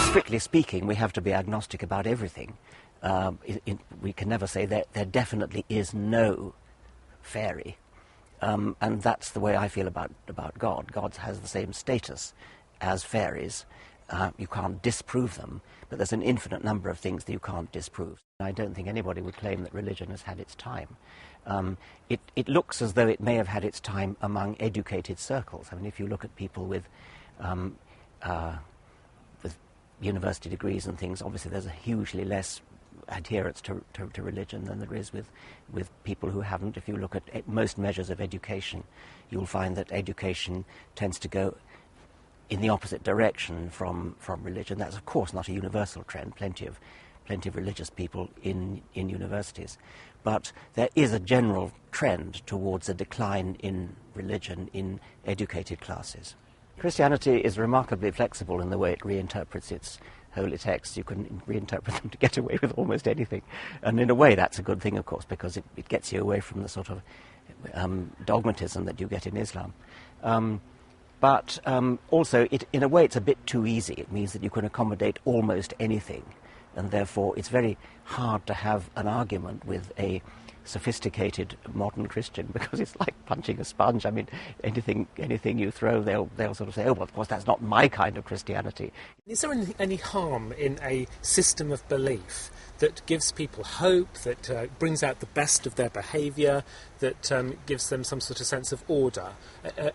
Strictly speaking, we have to be agnostic about everything. We can never say that there definitely is no fairy. And that's the way I feel about God. God has the same status as fairies. You can't disprove them, but there's an infinite number of things that you can't disprove. I don't think anybody would claim that religion has had its time. It looks as though it may have had its time among educated circles. I mean, if you look at people with university degrees and things, obviously there's a hugely less adherence to religion than there is with people who haven't. If you look at most measures of education, you'll find that education tends to go in the opposite direction from religion. That's of course not a universal trend. Plenty of religious people in universities, but there is a general trend towards a decline in religion in educated classes. Christianity is remarkably flexible in the way it reinterprets its holy texts. You can reinterpret them to get away with almost anything, and in a way that's a good thing, of course, because it gets you away from the sort of dogmatism that you get in Islam. But also, in a way, it's a bit too easy. It means that you can accommodate almost anything, and therefore it's very hard to have an argument with a sophisticated modern Christian, because it's like punching a sponge. I mean, anything you throw, they'll sort of say, oh, well, of course, that's not my kind of Christianity. Is there any harm in a system of belief that gives people hope, that brings out the best of their behaviour, that gives them some sort of sense of order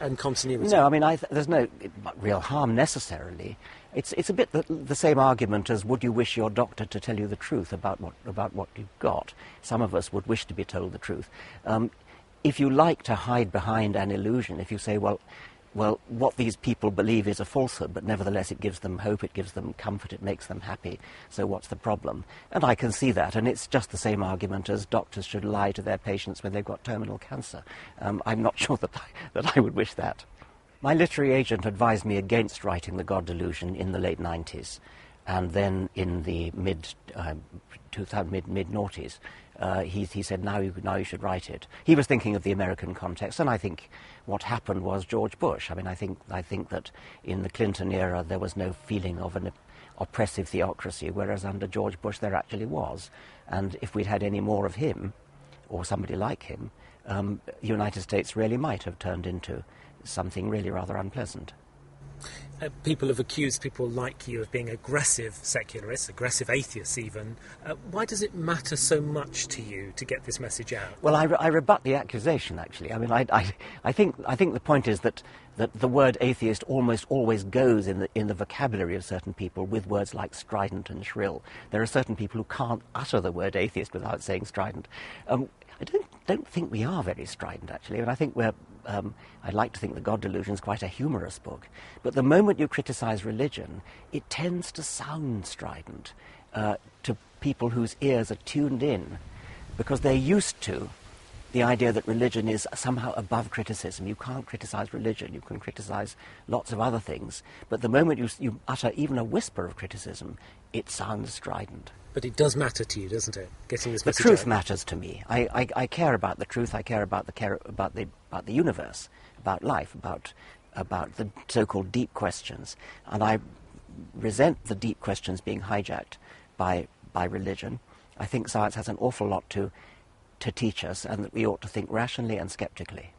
and continuity? No, I mean, there's no real harm necessarily. It's a bit the same argument as would you wish your doctor to tell you the truth about what you've got. Some of us would wish to be told the truth. If you like to hide behind an illusion, if you say, well, what these people believe is a falsehood, but nevertheless it gives them hope, it gives them comfort, it makes them happy, so what's the problem? And I can see that, and it's just the same argument as doctors should lie to their patients when they've got terminal cancer. I'm not sure that I would wish that. My literary agent advised me against writing The God Delusion in the late 90s, and then in the mid-noughties, he said, now you should write it. He was thinking of the American context, and I think what happened was George Bush. I mean, I think that in the Clinton era there was no feeling of an oppressive theocracy, whereas under George Bush there actually was. And if we'd had any more of him, or somebody like him, the United States really might have turned into something really rather unpleasant. People have accused people like you of being aggressive secularists, aggressive atheists even. Why does it matter so much to you to get this message out? Well, I rebut the accusation, actually. I mean, I think the point is that the word atheist almost always goes in the vocabulary of certain people with words like strident and shrill. There are certain people who can't utter the word atheist without saying strident. I don't think we are very strident, actually, and I think I'd like to think The God Delusion is quite a humorous book. But the moment you criticize religion, it tends to sound strident to people whose ears are tuned in, because they're used to the idea that religion is somehow above criticism. You can't criticize religion, you can criticize lots of other things, but the moment you utter even a whisper of criticism, it sounds strident. But it does matter to you, doesn't it, getting this message out? The truth out? matters to me. I care about the truth. I care about the universe, about life, about the so-called deep questions. And I resent the deep questions being hijacked by religion. I think science has an awful lot to teach us, and that we ought to think rationally and sceptically.